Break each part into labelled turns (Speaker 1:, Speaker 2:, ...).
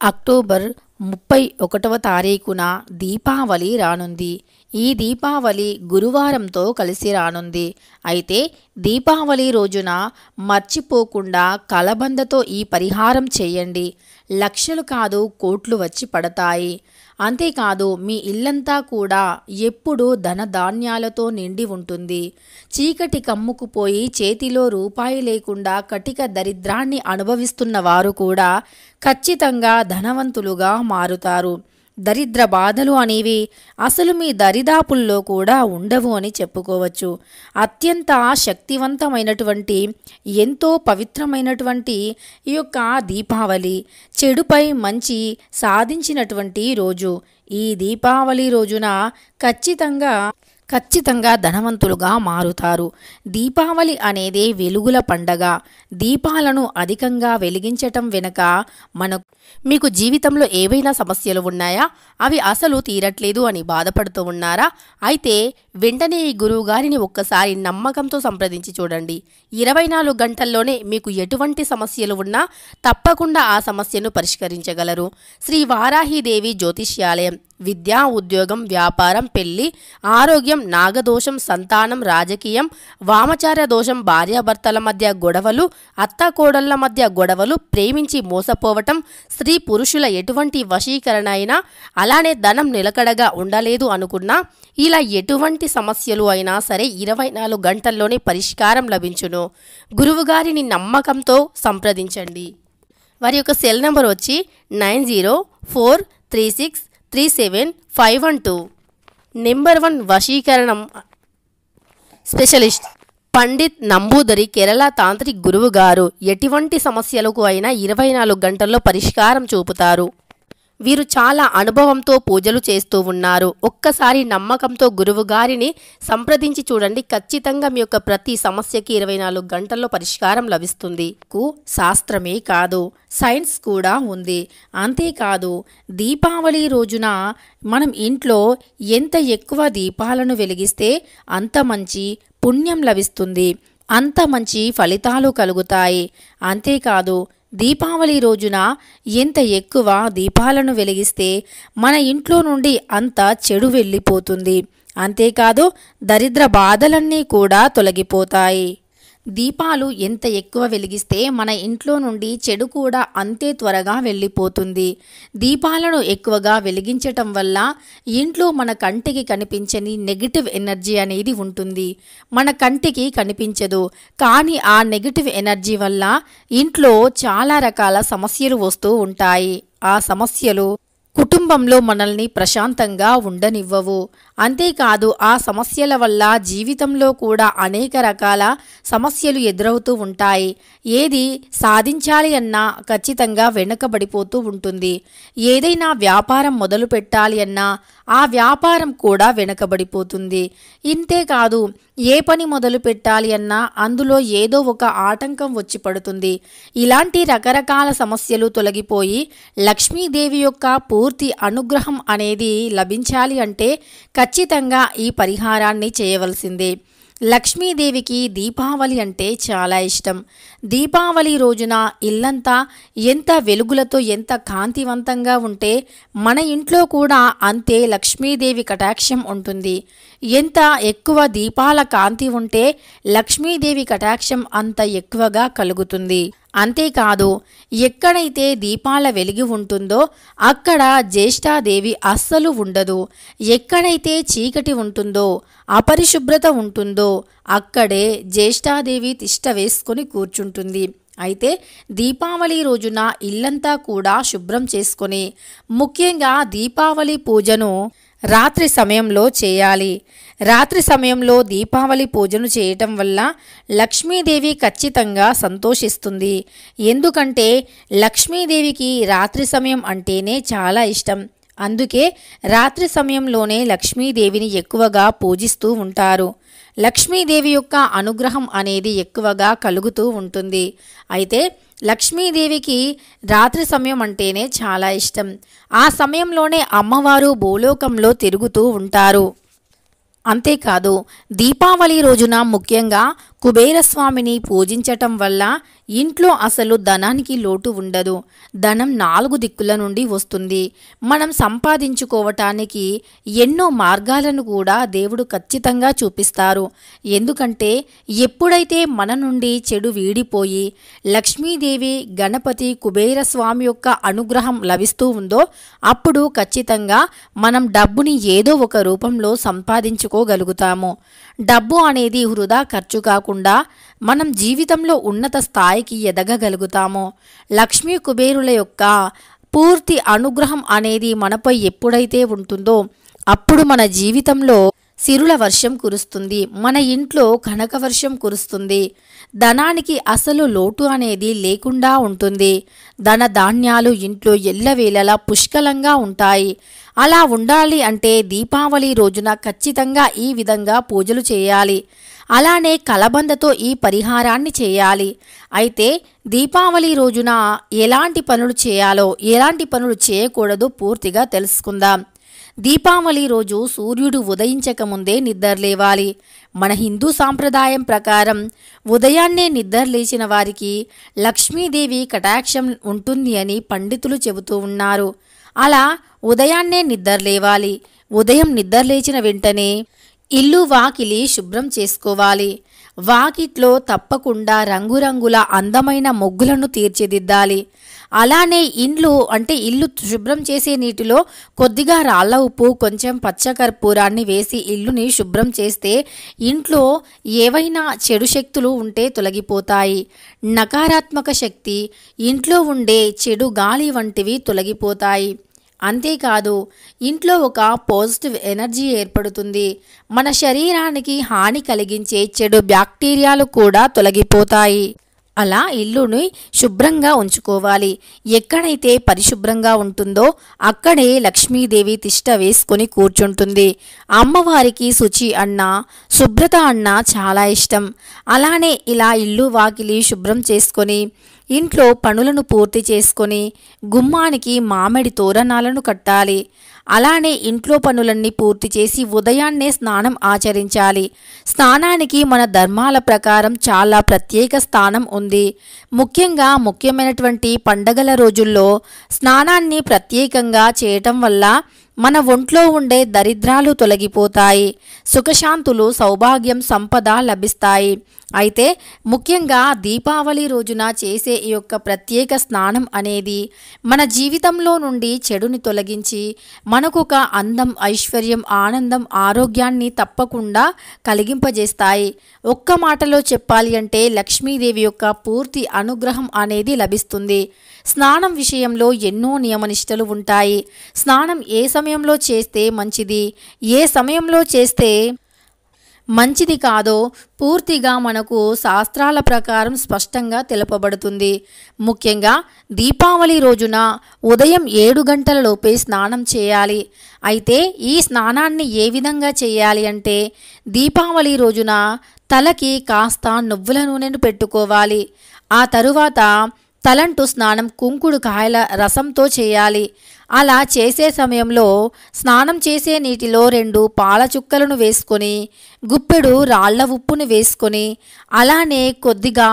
Speaker 1: October 31వ తారీఖున దీపావళి రానుంది. ఈ దీపావళి గురువారంతో కలిసి రానుంది. అయితే దీపావళి రోజున మర్చిపోకుండా కలబందతో ఈ పరిహారం చేయండి. లక్షలు కాదు కోట్లు వచ్చి పడతాయి. అంతేకాదు మీ ఇల్లంతా కూడా ఎప్పుడూ ధనధాన్యాలతో నిండి ఉంటుంది. చీకటి కమ్ముకుపోయి చేతిలో రూపాయి లేకుండా కటిక దరిద్రాన్ని అనుభవిస్తున్న వారు కూడా ఖచ్చితంగా ధనవంతులుగా మారుతారు. దరిద్ర బాధలు అనేవి అసలు మీ దరిదాపుల్లో కూడా ఉండవు అని చెప్పుకోవచ్చు. అత్యంత శక్తివంతమైనటువంటి ఎంతో పవిత్రమైనటువంటి ఈ యొక్క దీపావళి చెడుపై మంచి సాధించినటువంటి రోజు. ఈ దీపావళి రోజున ఖచ్చితంగా ధనవంతులుగా మారుతారు. దీపావళి అనేది వెలుగుల పండగ. దీపాలను అధికంగా వెలిగించటం వెనుక మీకు జీవితంలో ఏవైనా సమస్యలు ఉన్నాయా? అవి అసలు తీరట్లేదు అని బాధపడుతూ ఉన్నారా? అయితే వెంటనే ఈ గురువుగారిని ఒక్కసారి నమ్మకంతో సంప్రదించి చూడండి. 24 గంటల్లోనే మీకు ఎటువంటి సమస్యలు ఉన్నా తప్పకుండా ఆ సమస్యను పరిష్కరించగలరు. శ్రీ వారాహిదేవి జ్యోతిష్యాలయం. విద్య, ఉద్యోగం, వ్యాపారం, పెళ్లి, ఆరోగ్యం, నాగదోషం, సంతానం, రాజకీయం, వామచార దోషం, భార్యాభర్తల మధ్య గొడవలు, అత్తాకోడళ్ల మధ్య గొడవలు, ప్రేమించి మోసపోవటం, స్త్రీ పురుషుల ఎటువంటి వశీకరణ అయినా, అలానే ధనం నిలకడగా ఉండలేదు అనుకున్నా, ఇలా ఎటువంటి సమస్యలు అయినా సరే 24 గంటల్లోనే పరిష్కారం లభించును. గురువుగారిని నమ్మకంతో సంప్రదించండి. వారి యొక్క సెల్ నంబర్ వచ్చి 9043637512. నెంబర్ 1 వశీకరణం స్పెషలిస్ట్ పండిత్ నంబూదరి, కేరళ తాంత్రిక్ గురువు గారు. ఎటువంటి సమస్యలకు అయినా 24 గంటల్లో పరిష్కారం చూపుతారు. వీరు చాలా అనుభవంతో పూజలు చేస్తూ ఉన్నారు. ఒక్కసారి నమ్మకంతో గురువు గారిని సంప్రదించి చూడండి. ఖచ్చితంగా మీ యొక్క ప్రతి సమస్యకి 24 గంటల్లో పరిష్కారం లభిస్తుంది. శాస్త్రమే కాదు, సైన్స్ కూడా ఉంది. అంతేకాదు దీపావళి రోజున మనం ఇంట్లో ఎంత ఎక్కువ దీపాలను వెలిగిస్తే అంత మంచి పుణ్యం లభిస్తుంది, అంత మంచి ఫలితాలు కలుగుతాయి. అంతేకాదు దీపావళి రోజున ఎంత ఎక్కువ దీపాలను వెలిగిస్తే మన ఇంట్లో నుండి అంత చెడు వెళ్ళిపోతుంది. అంతేకాదు దరిద్ర బాధలన్నీ కూడా తొలగిపోతాయి. దీపాలు ఎంత ఎక్కువ వెలిగిస్తే మన ఇంట్లో నుండి చెడు కూడా అంతే త్వరగా వెళ్ళిపోతుంది. దీపాలను ఎక్కువగా వెలిగించటం వల్ల ఇంట్లో మన కంటికి కనిపించని నెగిటివ్ ఎనర్జీ అనేది ఉంటుంది. మన కంటికి కనిపించదు, కానీ ఆ నెగిటివ్ ఎనర్జీ వల్ల ఇంట్లో చాలా రకాల సమస్యలు వస్తూ ఉంటాయి. ఆ సమస్యలు కుటుంబంలో మనల్ని ప్రశాంతంగా ఉండనివ్వవు. అంతేకాదు ఆ సమస్యల వల్ల జీవితంలో కూడా అనేక రకాల సమస్యలు ఎదురవుతూ ఉంటాయి. ఏది సాధించాలి అన్నా ఖచ్చితంగా వెనుకబడిపోతూ ఉంటుంది. ఏదైనా వ్యాపారం మొదలు పెట్టాలి అన్నా ఆ వ్యాపారం కూడా వెనుకబడిపోతుంది. ఇంతేకాదు ఏ పని మొదలు పెట్టాలి అన్నా అందులో ఏదో ఒక ఆటంకం వచ్చి పడుతుంది. ఇలాంటి రకరకాల సమస్యలు తొలగిపోయి లక్ష్మీదేవి యొక్క పూర్తి అనుగ్రహం అనేది లభించాలి అంటే ఖచ్చితంగా ఈ పరిహారాన్ని చేయవలసిందే. లక్ష్మీదేవికి దీపావళి అంటే చాలా ఇష్టం. దీపావళి రోజున ఇల్లంతా ఎంత వెలుగులతో ఎంత కాంతివంతంగా ఉంటే మన ఇంట్లో కూడా అంతే లక్ష్మీదేవి కటాక్షం ఉంటుంది. ఎంత ఎక్కువ దీపాల కాంతి ఉంటే లక్ష్మీదేవి కటాక్షం అంత ఎక్కువగా కలుగుతుంది. అంతేకాదు ఎక్కడైతే దీపాల వెలిగి ఉంటుందో అక్కడ జ్యేష్ఠాదేవి అస్సలు ఉండదు. ఎక్కడైతే చీకటి ఉంటుందో అపరిశుభ్రత ఉంటుందో అక్కడే జ్యేష్ఠాదేవి తిష్ట వేసుకొని కూర్చుంటుంది. అయితే దీపావళి రోజున ఇల్లంతా కూడా శుభ్రం చేసుకొని ముఖ్యంగా దీపావళి పూజను రాత్రి సమయంలో చేయాలి. రాత్రి సమయంలో దీపావళి పూజను చేయటం వల్ల లక్ష్మీదేవి ఖచ్చితంగా సంతోషిస్తుంది. ఎందుకంటే లక్ష్మీదేవికి రాత్రి సమయం అంటేనే చాలా ఇష్టం. అందుకే రాత్రి సమయంలోనే లక్ష్మీదేవిని ఎక్కువగా పూజిస్తూ ఉంటారు. లక్ష్మీదేవి యొక్క అనుగ్రహం అనేది ఎక్కువగా కలుగుతూ ఉంటుంది. అయితే లక్ష్మీదేవికి రాత్రి సమయం అంటేనే చాలా ఇష్టం. ఆ సమయంలోనే అమ్మవారు భూలోకంలో తిరుగుతూ ఉంటారు. అంతేకాదు దీపావళి రోజున ముఖ్యంగా కుబేరస్వామిని పూజించటం వల్ల ఇంట్లో అసలు ధనానికి లోటు ఉండదు. ధనం 4 దిక్కుల నుండి వస్తుంది. మనం సంపాదించుకోవటానికి ఎన్నో మార్గాలను కూడా దేవుడు ఖచ్చితంగా చూపిస్తారు. ఎందుకంటే ఎప్పుడైతే మన నుండి చెడు వీడిపోయి లక్ష్మీదేవి, గణపతి, కుబేరస్వామి యొక్క అనుగ్రహం లభిస్తూ ఉందో అప్పుడు ఖచ్చితంగా మనం డబ్బుని ఏదో ఒక రూపంలో సంపాదించుకోగలుగుతాము. డబ్బు అనేది వృధా ఖర్చు కాకుండా మనం జీవితంలో ఉన్నత స్థాయికి ఎదగగలుగుతాము. లక్ష్మీ కుబేరుల యొక్క పూర్తి అనుగ్రహం అనేది మనపై ఎప్పుడైతే ఉంటుందో అప్పుడు మన జీవితంలో సిరుల వర్షం కురుస్తుంది. మన ఇంట్లో కనక వర్షం కురుస్తుంది. ధనానికి అసలు లోటు అనేది లేకుండా ఉంటుంది. ధన ధాన్యాలు ఇంట్లో ఎల్లవేళలా పుష్కలంగా ఉంటాయి. అలా ఉండాలి అంటే దీపావళి రోజున ఖచ్చితంగా ఈ విధంగా పూజలు చేయాలి. అలానే కలబందతో ఈ పరిహారాన్ని చేయాలి. అయితే దీపావళి రోజున ఎలాంటి పనులు చేయాలో, ఎలాంటి పనులు చేయకూడదో పూర్తిగా తెలుసుకుందాం. దీపావళి రోజు సూర్యుడు ఉదయించకముందే నిద్రలేవాలి. మన హిందూ సాంప్రదాయం ప్రకారం ఉదయాన్నే నిద్రలేచిన వారికి లక్ష్మీదేవి కటాక్షం ఉంటుంది అని పండితులు చెబుతూ ఉన్నారు. అలా ఉదయాన్నే నిద్రలేవాలి. ఉదయం నిద్రలేచిన వెంటనే ఇల్లు వాకిలి శుభ్రం చేసుకోవాలి. వాకిట్లో తప్పకుండా రంగురంగుల అందమైన ముగ్గులను తీర్చిదిద్దాలి. అలానే ఇల్లు శుభ్రం చేసే నీటిలో కొద్దిగా రాళ్ల ఉప్పు, కొంచెం పచ్చకర్పూరాన్ని వేసి ఇల్లుని శుభ్రం చేస్తే ఇంట్లో ఏవైనా చెడు శక్తులు ఉంటే తొలగిపోతాయి. నకారాత్మక శక్తి, ఇంట్లో ఉండే చెడు గాలి వంటివి తొలగిపోతాయి. అంతేకాదు ఇంట్లో ఒక పాజిటివ్ ఎనర్జీ ఏర్పడుతుంది. మన శరీరానికి హాని కలిగించే చెడు బ్యాక్టీరియాలు కూడా తొలగిపోతాయి. అలా ఇల్లుని శుభ్రంగా ఉంచుకోవాలి. ఎక్కడైతే పరిశుభ్రంగా ఉంటుందో అక్కడే లక్ష్మీదేవి తిష్ట వేసుకొని కూర్చుంటుంది. అమ్మవారికి శుచి అన్న, శుభ్రత అన్న చాలా ఇష్టం. అలానే ఇలా ఇల్లు వాకిలి శుభ్రం చేసుకొని ఇంట్లో పనులను పూర్తి చేసుకొని గుమ్మానికి మామిడి తోరణాలను కట్టాలి. అలానే ఇంట్లో పనులన్నీ పూర్తి చేసి ఉదయాన్నే స్నానం ఆచరించాలి. స్నానానికి మన ధర్మాల ప్రకారం చాలా ప్రత్యేక స్థానం ఉంది. ముఖ్యమైనటువంటి పండగల రోజుల్లో స్నానాన్ని ప్రత్యేకంగా చేయటం వల్ల మన ఒంట్లో ఉండే దరిద్రాలు తొలగిపోతాయి. సుఖశాంతులు, సౌభాగ్యం, సంపద లభిస్తాయి. అయితే ముఖ్యంగా దీపావళి రోజున చేసే ఈ యొక్క ప్రత్యేక స్నానం అనేది మన జీవితంలో నుండి చెడుని తొలగించి మనకొక అందం, ఐశ్వర్యం, ఆనందం, ఆరోగ్యాన్ని తప్పకుండా కలిగింపజేస్తాయి. ఒక్క మాటలో చెప్పాలి అంటే లక్ష్మీదేవి యొక్క పూర్తి అనుగ్రహం అనేది లభిస్తుంది. స్నానం విషయంలో ఎన్నో నియమనిష్టలు ఉంటాయి. స్నానం ఏ సమయంలో చేస్తే మంచిది, ఏ సమయంలో చేస్తే మంచిది కాదో పూర్తిగా మనకు శాస్త్రాల ప్రకారం స్పష్టంగా తెలుపబడుతుంది. ముఖ్యంగా దీపావళి రోజున ఉదయం 7 గంటల లోపే స్నానం చేయాలి. అయితే ఈ స్నానాన్ని ఏ విధంగా చేయాలి అంటే దీపావళి రోజున తలకి కాస్త నువ్వుల నూనెను పెట్టుకోవాలి. ఆ తరువాత తలంటు స్నానం కుంకుడు కాయల రసంతో చేయాలి. అలా చేసే సమయంలో స్నానం చేసే నీటిలో 2 పాల చుక్కలను వేసుకొని గుప్పెడు రాళ్ల ఉప్పును వేసుకొని అలానే కొద్దిగా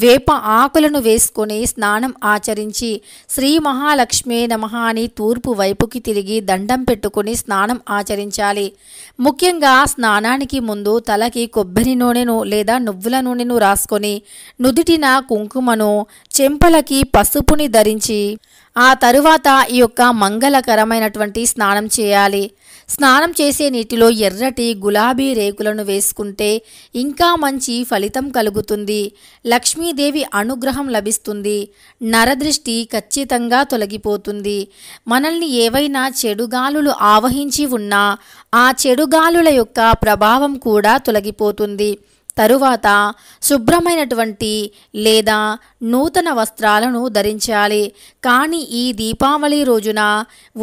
Speaker 1: వేప ఆకులను వేసుకొని స్నానం ఆచరించి శ్రీ మహాలక్ష్మే నమః అని తూర్పు వైపుకి తిరిగి దండం పెట్టుకొని స్నానం ఆచరించాలి. ముఖ్యంగా స్నానానికి ముందు తలకి కొబ్బరి నూనెను లేదా నువ్వుల నూనెను రాసుకొని నుదిటిన కుంకుమను, చెంపలకి పసుపుని ధరించి ఆ తరువాత ఈ యొక్క మంగళకరమైనటువంటి స్నానం చేయాలి. స్నానం చేసే నీటిలో ఎర్రటి గులాబీ రేకులను వేసుకుంటే ఇంకా మంచి ఫలితం కలుగుతుంది. లక్ష్మీదేవి అనుగ్రహం లభిస్తుంది. నరదృష్టి ఖచ్చితంగా తొలగిపోతుంది. మనల్ని ఏవైనా చెడుగాలులు ఆవహించి ఉన్నా ఆ చెడుగాలుల యొక్క ప్రభావం కూడా తొలగిపోతుంది. తరువాత శుభ్రమైనటువంటి లేదా నూతన వస్త్రాలను ధరించాలి. కానీ ఈ దీపావళి రోజున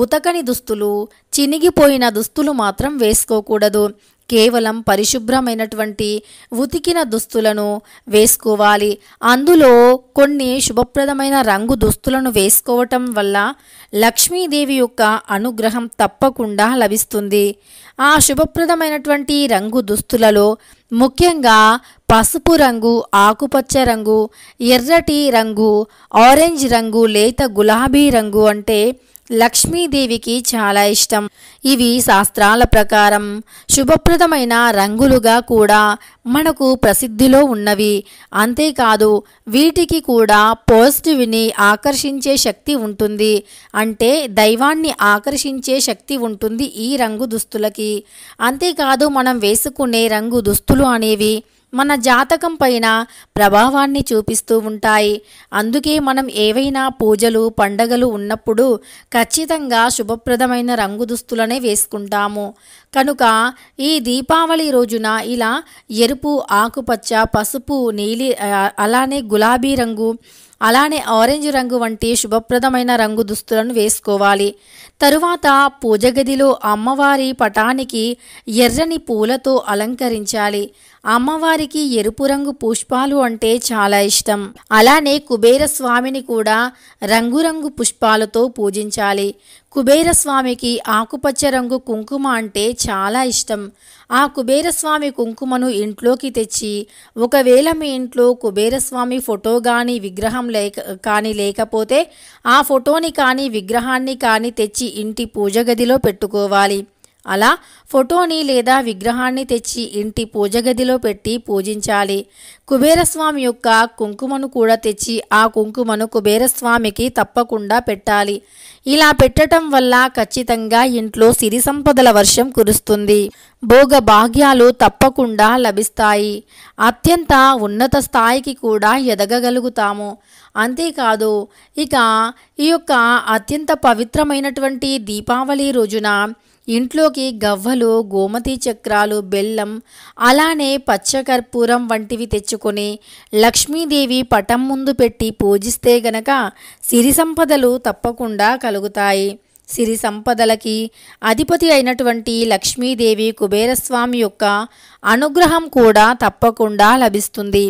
Speaker 1: ఉతకని దుస్తులు, చినిగిపోయిన దుస్తులు మాత్రం వేసుకోకూడదు. కేవలం పరిశుభ్రమైనటువంటి ఉతికిన దుస్తులను వేసుకోవాలి. అందులో కొన్ని శుభప్రదమైన రంగు దుస్తులను వేసుకోవటం వల్ల లక్ష్మీదేవి యొక్క అనుగ్రహం తప్పకుండా లభిస్తుంది. ఆ శుభప్రదమైనటువంటి రంగు దుస్తులలో ముఖ్యంగా పసుపు రంగు, ఆకుపచ్చ రంగు, ఎర్రటి రంగు, ఆరెంజ్ రంగు, లేత గులాబీ రంగు అంటే లక్ష్మీదేవికి చాలా ఇష్టం. ఇవి శాస్త్రాల ప్రకారం శుభప్రదమైన రంగులుగా కూడా మనకు ప్రసిద్ధిలో ఉన్నవి. అంతేకాదు వీటికి కూడా పాజిటివ్ని ఆకర్షించే శక్తి ఉంటుంది. అంటే దైవాన్ని ఆకర్షించే శక్తి ఉంటుంది ఈ రంగు దుస్తులకి. అంతేకాదు మనం వేసుకునే రంగు దుస్తులు అనేవి మన జాతకం పైన ప్రభావాన్ని చూపిస్తూ ఉంటాయి. అందుకే మనం ఏవైనా పూజలు పండగలు ఉన్నప్పుడు ఖచ్చితంగా శుభప్రదమైన రంగు దుస్తులనే వేసుకుంటాము. కనుక ఈ దీపావళి రోజున ఇలా ఎరుపు, ఆకుపచ్చ, పసుపు, నీలి, అలానే గులాబీ రంగు, అలానే ఆరెంజ్ రంగు వంటి శుభప్రదమైన రంగు దుస్తులను వేసుకోవాలి. తరువాత పూజ గదిలో అమ్మవారి పటానికి ఎర్రని పూలతో అలంకరించాలి. అమ్మవారికి ఎరుపు రంగు పుష్పాలు అంటే చాలా ఇష్టం. అలానే కుబేర స్వామిని కూడా రంగురంగు పుష్పాలతో పూజించాలి. కుబేర స్వామికి ఆకుపచ్చ రంగు కుంకుమ అంటే చాలా ఇష్టం. ఆ కుబేరస్వామి కుంకుమను ఇంట్లోకి తెచ్చి, ఒకవేళ మీ ఇంట్లో కుబేరస్వామి ఫోటో కానీ విగ్రహం లేకపోతే ఆ ఫోటోని కానీ విగ్రహాన్ని కానీ తెచ్చి ఇంటి పూజ గదిలో పెట్టుకోవాలి. అలా ఫోటోని లేదా విగ్రహాన్ని తెచ్చి ఇంటి పూజ గదిలో పెట్టి పూజించాలి. కుబేరస్వామి యొక్క కుంకుమను కూడా తెచ్చి ఆ కుంకుమను కుబేరస్వామికి తప్పకుండా పెట్టాలి. ఇలా పెట్టడం వల్ల ఖచ్చితంగా ఇంట్లో సిరి సంపదల వర్షం కురుస్తుంది. భోగ భాగ్యాలు తప్పకుండా లభిస్తాయి. అత్యంత ఉన్నత స్థాయికి కూడా ఎదగగలుగుతాము. అంతేకాదు ఇక ఈ యొక్క అత్యంత పవిత్రమైనటువంటి దీపావళి రోజున ఇంట్లోకి గవ్వలు, గోమతి చక్రాలు, బెల్లం, అలానే పచ్చకర్పూరం వంటివి తెచ్చుకొని లక్ష్మీదేవి పటం ముందు పెట్టి పూజిస్తే గనక సిరి సంపదలు తప్పకుండా కలుగుతాయి. సిరి సంపదలకి అధిపతి అయినటువంటి లక్ష్మీదేవి కుబేరస్వామి యొక్క అనుగ్రహం కూడా తప్పకుండా లభిస్తుంది.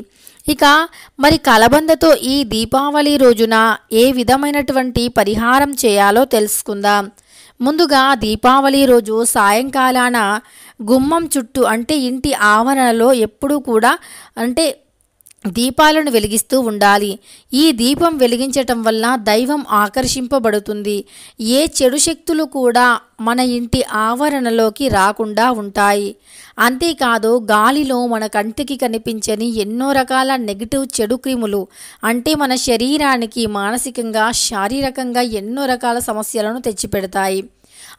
Speaker 1: ఇక మరి కలబందతో ఈ దీపావళి రోజున ఏ విధమైనటువంటి పరిహారం చేయాలో తెలుసుకుందాం. ముందుగా దీపావళి రోజు సాయంకాలాన గుమ్మం చుట్టూ అంటే ఇంటి ఆవరణలో ఎప్పుడూ కూడా దీపాలను వెలిగిస్తూ ఉండాలి. ఈ దీపం వెలిగించటం వల్ల దైవం ఆకర్షింపబడుతుంది. ఏ చెడు శక్తులు కూడా మన ఇంటి ఆవరణలోకి రాకుండా ఉంటాయి. అంతేకాదు గాలిలో మన కంటికి కనిపించని ఎన్నో రకాల నెగిటివ్ చెడు క్రిములు అంటే మన శరీరానికి మానసికంగా, శారీరకంగా ఎన్నో రకాల సమస్యలను తెచ్చిపెడతాయి.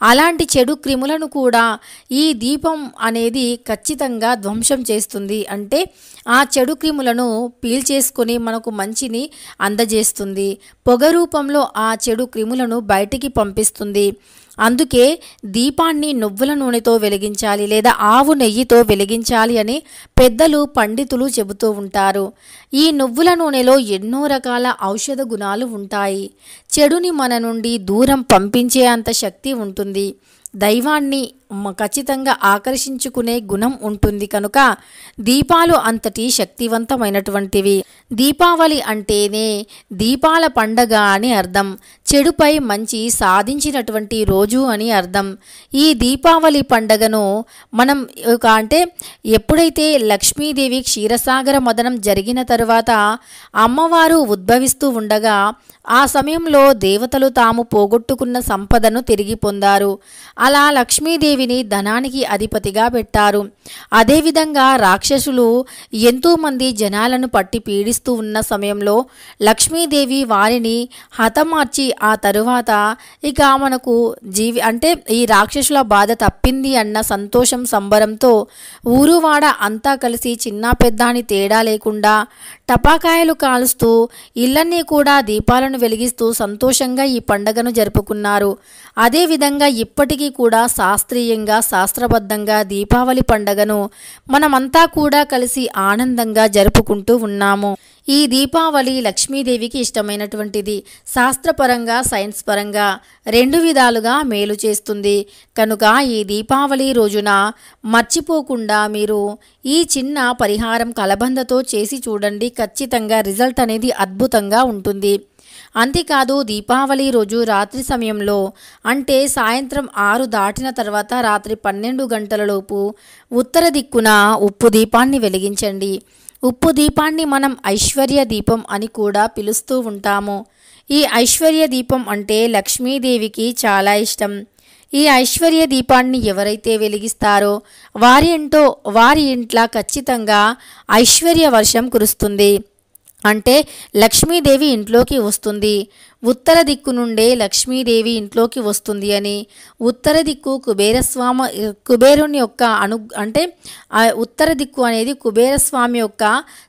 Speaker 1: అలాంటి చెడు క్రిములను కూడా ఈ దీపం అనేది ఖచ్చితంగా ధ్వంసం చేస్తుంది. అంటే ఆ చెడు క్రిములను పీల్చేసుకొని మనకు మంచిని అందజేస్తుంది. పొగ రూపంలో ఆ చెడు క్రిములను బయటికి పంపిస్తుంది. అందుకే దీపాన్ని నువ్వుల నూనెతో వెలిగించాలి లేదా ఆవు నెయ్యితో వెలిగించాలి అని పెద్దలు, పండితులు చెబుతూ ఉంటారు. ఈ నువ్వుల నూనెలో ఎన్నో రకాల ఔషధ గుణాలు ఉంటాయి. చెడుని మన నుండి దూరం పంపించే అంత శక్తి ఉంటుంది. దైవాన్ని ఖచ్చితంగా ఆకర్షించుకునే గుణం ఉంటుంది. కనుక దీపాలు అంతటి శక్తివంతమైనటువంటివి. దీపావళి అంటేనే దీపాల పండగ అని అర్థం. చెడుపై మంచి సాధించినటువంటి రోజు అని అర్థం. ఈ దీపావళి పండగను మనం ఎప్పుడైతే లక్ష్మీదేవి క్షీరసాగర మదనం జరిగిన తరువాత అమ్మవారు ఉద్భవిస్తూ ఉండగా ఆ సమయంలో దేవతలు తాము పోగొట్టుకున్న సంపదను తిరిగి పొందారు. అలా లక్ష్మీదేవిని ధనానికి అధిపతిగా పెట్టారు. అదేవిధంగా రాక్షసులు ఎంతోమంది జనాలను పట్టి పీడిస్తూ ఉన్న సమయంలో లక్ష్మీదేవి వారిని హతమార్చి ఆ తరువాత ఇక మనకు ఈ రాక్షసుల బాధ తప్పింది అన్న సంతోషం సంబరంతో ఊరువాడ అంతా కలిసి చిన్న పెద్ద అని తేడా లేకుండా టపాకాయలు కాలుస్తూ ఇళ్ళన్నీ కూడా దీపాలను వెలిగిస్తూ సంతోషంగా ఈ పండగను జరుపుకున్నారు. అదేవిధంగా ఇప్పటికీ కూడా శాస్త్రీయంగా, శాస్త్రబద్ధంగా దీపావళి పండగను మనమంతా కూడా కలిసి ఆనందంగా జరుపుకుంటూ ఉన్నాము. ఈ దీపావళి లక్ష్మీదేవికి ఇష్టమైనటువంటిది. శాస్త్రపరంగా సైన్స్ పరంగా రెండు విధాలుగా మేలు చేస్తుంది. కనుక ఈ దీపావళి రోజున మర్చిపోకుండా మీరు ఈ చిన్న పరిహారం కలబందతో చేసి చూడండి. ఖచ్చితంగా రిజల్ట్ అనేది అద్భుతంగా ఉంటుంది. అంతేకాదు దీపావళి రోజు రాత్రి సమయంలో అంటే సాయంత్రం 6 దాటిన తర్వాత రాత్రి 12 గంటలలోపు ఉత్తర దిక్కున ఉప్పు దీపాన్ని వెలిగించండి. ఉప్పు దీపాన్ని మనం ఐశ్వర్య దీపం అని కూడా పిలుస్తూ ఉంటాము. ఈ ఐశ్వర్య దీపం అంటే లక్ష్మీదేవికి చాలా ఇష్టం. ఈ ఐశ్వర్య దీపాన్ని ఎవరైతే వెలిగిస్తారో వారి ఇంట్లో ఖచ్చితంగా ఐశ్వర్య వర్షం కురుస్తుంది. అంటే లక్ష్మీదేవి ఇంట్లోకి వస్తుంది. ఉత్తర దిక్కు నుండే లక్ష్మీదేవి ఇంట్లోకి వస్తుంది అని, ఉత్తర దిక్కు కుబేరుని యొక్క అంటే ఉత్తర దిక్కు అనేది కుబేరస్వామి యొక్క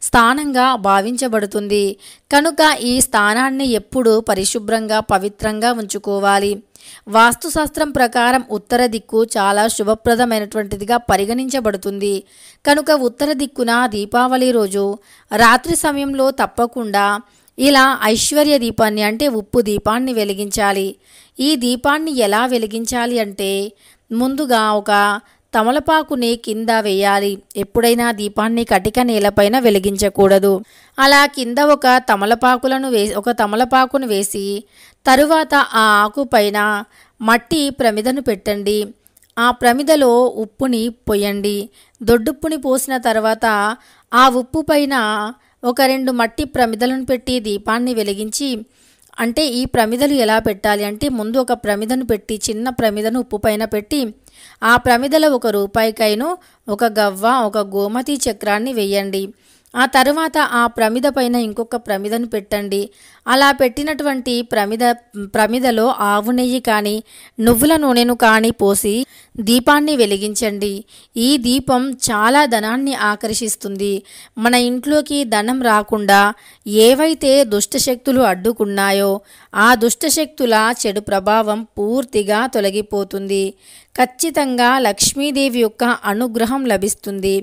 Speaker 1: స్థానంగా భావించబడుతుంది. కనుక ఈ స్థానాన్ని ఎప్పుడూ పరిశుభ్రంగా పవిత్రంగా ఉంచుకోవాలి. వాస్తుశాస్త్రం ప్రకారం ఉత్తర దిక్కు చాలా శుభప్రదమైనటువంటిదిగా పరిగణించబడుతుంది. కనుక ఉత్తర దిక్కున దీపావళి రోజు రాత్రి సమయంలో తప్పకుండా ఇలా ఐశ్వర్య దీపాన్ని అంటే ఉప్పు దీపాన్ని వెలిగించాలి. ఈ దీపాన్ని ఎలా వెలిగించాలి అంటే ముందుగా ఒక తమలపాకుని కింద వేయాలి. ఎప్పుడైనా దీపాన్ని కటిక నేలపైన వెలిగించకూడదు. అలా కింద ఒక తమలపాకును వేసి తరువాత ఆ ఆకు పైన మట్టి ప్రమిదను పెట్టండి. ఆ ప్రమిదలో ఉప్పుని పోయండి. దొడ్డుప్పుని పోసిన తర్వాత ఆ ఉప్పు పైన ఒక 2 మట్టి ప్రమిదలను పెట్టి దీపాన్ని వెలిగించి, అంటే ఈ ప్రమిదలు ఎలా పెట్టాలి అంటే ముందు ఒక ప్రమిదను పెట్టి చిన్న ప్రమిదను ఉప్పు పైన పెట్టి ఆ ప్రమిదలో 1 రూపాయికైను, 1 గవ్వ, 1 గోమతి చక్రాన్ని వేయండి. ఆ తర్వాత ఆ ప్రమిద పైన ఇంకొక ప్రమిదను పెట్టండి. అలా పెట్టినటువంటి ప్రమిదలో ఆవు నెయ్యి కానీ నువ్వుల నూనెను కానీ పోసి దీపాన్ని వెలిగించండి. ఈ దీపం చాలా ధనాన్ని ఆకర్షిస్తుంది. మన ఇంట్లోకి ధనం రాకుండా ఏవైతే దుష్టశక్తులు అడ్డుకున్నాయో ఆ దుష్టశక్తుల చెడు ప్రభావం పూర్తిగా తొలగిపోతుంది. ఖచ్చితంగా లక్ష్మీదేవి యొక్క అనుగ్రహం లభిస్తుంది.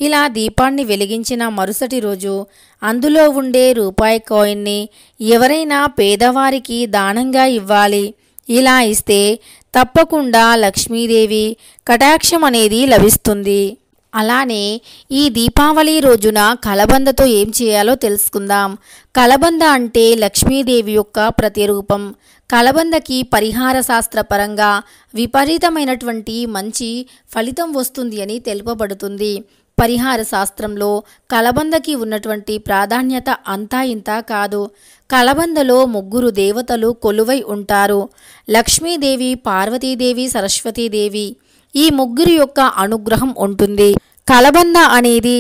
Speaker 1: ఇలా దీపాన్ని వెలిగించిన మరుసటి రోజు అందులో ఉండే రూపాయి కాయిన్ని ఎవరైనా పేదవారికి దానంగా ఇవ్వాలి. ఇలా ఇస్తే తప్పకుండా లక్ష్మీదేవి కటాక్షం అనేది లభిస్తుంది. అలానే ఈ దీపావళి రోజున కలబందతో ఏం చేయాలో తెలుసుకుందాం. కలబంద అంటే లక్ష్మీదేవి యొక్క ప్రతిరూపం. కలబందకి పరిహార శాస్త్రపరంగా విపరీతమైనటువంటి మంచి ఫలితం వస్తుంది అని తెలుపబడుతుంది. పరిహార శాస్త్రంలో కలబందకి ఉన్నటువంటి ప్రాధాన్యత అంతా ఇంతా కాదు. కలబందలో 3 దేవతలు కొలువై ఉంటారు. లక్ష్మీదేవి, పార్వతీదేవి, సరస్వతీదేవి. ఈ 3 యొక్క అనుగ్రహం ఉంటుంది. కలబంద అనేది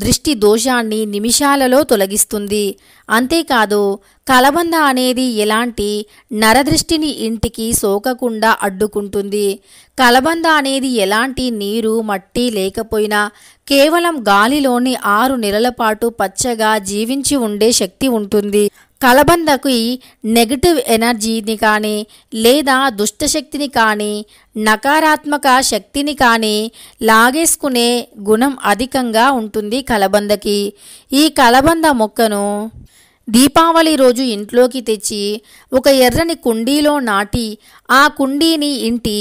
Speaker 1: దృష్టి దోషాన్ని నిమిషాలలో తొలగిస్తుంది. అంతేకాదు కలబంద అనేది ఎలాంటి నరదృష్టిని ఇంటికి సోకకుండా అడ్డుకుంటుంది. కలబంద అనేది ఎలాంటి నీరు, మట్టి లేకపోయినా కేవలం గాలిలోని 6 నెలల పాటు పచ్చగా జీవించి ఉండే శక్తి ఉంటుంది. కలబందకి నెగటివ్ ఎనర్జీని కానీ లేదా దుష్టశక్తిని కానీ నకారాత్మక శక్తిని కానీ లాగేసుకునే గుణం అధికంగా ఉంటుంది కలబందకి. ఈ కలబంద మొక్కను దీపావళి రోజు ఇంట్లోకి తెచ్చి ఒక ఎర్రని కుండీలో నాటి ఆ కుండీని ఇంటి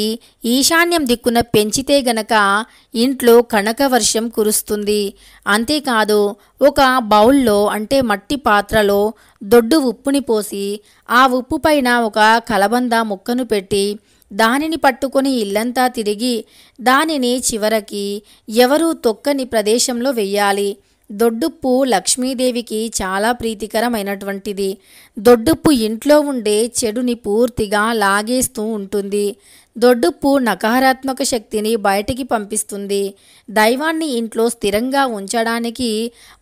Speaker 1: ఈశాన్యం దిక్కున పెంచితే గనక ఇంట్లో కనకవర్షం కురుస్తుంది. అంతేకాదు ఒక బౌల్లో అంటే మట్టి పాత్రలో దొడ్డు ఉప్పుని పోసి ఆ ఉప్పు పైన ఒక కలబంద ముక్కను పెట్టి దానిని పట్టుకొని ఇల్లంతా తిరిగి దానిని చివరికి ఎవరూ తొక్కని ప్రదేశంలో వెయ్యాలి. దొడ్డుప్పు లక్ష్మీదేవికి చాలా ప్రీతికరమైనటువంటిది. దొడ్డుప్పు ఇంట్లో ఉండే చెడుని పూర్తిగా లాగేస్తూ ఉంటుంది. దొడ్డుప్పు నకారాత్మక శక్తిని బయటికి పంపిస్తుంది. దైవాన్ని ఇంట్లో స్థిరంగా ఉంచడానికి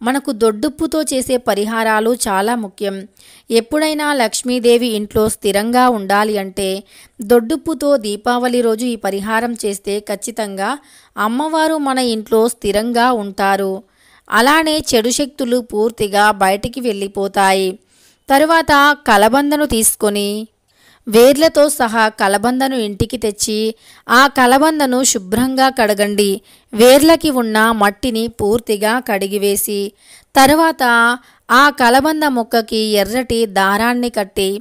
Speaker 1: మనకు దొడ్డుప్పుతో చేసే పరిహారాలు చాలా ముఖ్యం. ఎప్పుడైనా లక్ష్మీదేవి ఇంట్లో స్థిరంగా ఉండాలి అంటే దొడ్డుప్పుతో దీపావళి రోజు ఈ పరిహారం చేస్తే ఖచ్చితంగా అమ్మవారు మన ఇంట్లో స్థిరంగా ఉంటారు. అలానే చెడు శక్తులు పూర్తిగా బయటికి వెళ్ళిపోతాయి. తరువాత కలబందను తీసుకొని వేర్లతో సహా కలబందను ఇంటికి తెచ్చి ఆ కలబందను శుభ్రంగా కడగండి. వేర్లకి ఉన్న మట్టిని పూర్తిగా కడిగివేసి తరువాత ఆ కలబంద మొక్కకి ఎర్రటి దారాన్ని కట్టి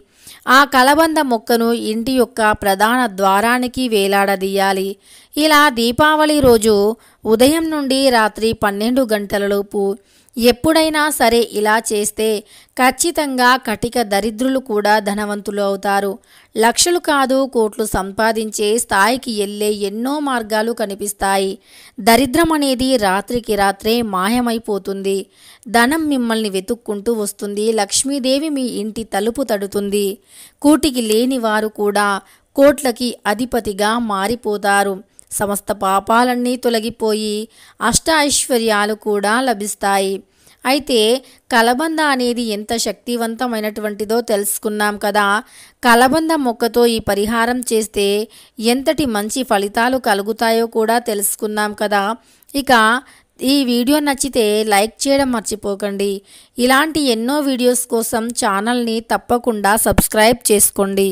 Speaker 1: ఆ కలబంద మొక్కను ఇంటి యొక్క ప్రధాన ద్వారానికి వేలాడదీయాలి. ఇలా దీపావళి రోజు ఉదయం నుండి రాత్రి 12 గంటలలోపు ఎప్పుడైనా సరే ఇలా చేస్తే ఖచ్చితంగా కటిక దరిద్రులు కూడా ధనవంతులు అవుతారు. లక్షలు కాదు కోట్లు సంపాదించే స్థాయికి వెళ్ళే ఎన్నో మార్గాలు కనిపిస్తాయి. దరిద్రం అనేది రాత్రికి రాత్రే మాయమైపోతుంది. ధనం మిమ్మల్ని వెతుక్కుంటూ వస్తుంది. లక్ష్మీదేవి మీ ఇంటి తలుపు తడుతుంది. కూటికి లేని వారు కూడా కోట్లకి అధిపతిగా మారిపోతారు. సమస్త పాపాలన్నీ తొలగిపోయి అష్ట ఐశ్వర్యాలు కూడా లభిస్తాయి. అయితే కలబంద అనేది ఎంత శక్తివంతమైనటువంటిదో తెలుసుకున్నాం కదా. కలబంద మొక్కతో ఈ పరిహారం చేస్తే ఎంతటి మంచి ఫలితాలు కలుగుతాయో కూడా తెలుసుకున్నాం కదా. ఇక ఈ వీడియో నచ్చితే లైక్ చేయడం మర్చిపోకండి. ఇలాంటి ఎన్నో వీడియోస్ కోసం ఛానల్ని తప్పకుండా సబ్స్క్రైబ్ చేసుకోండి.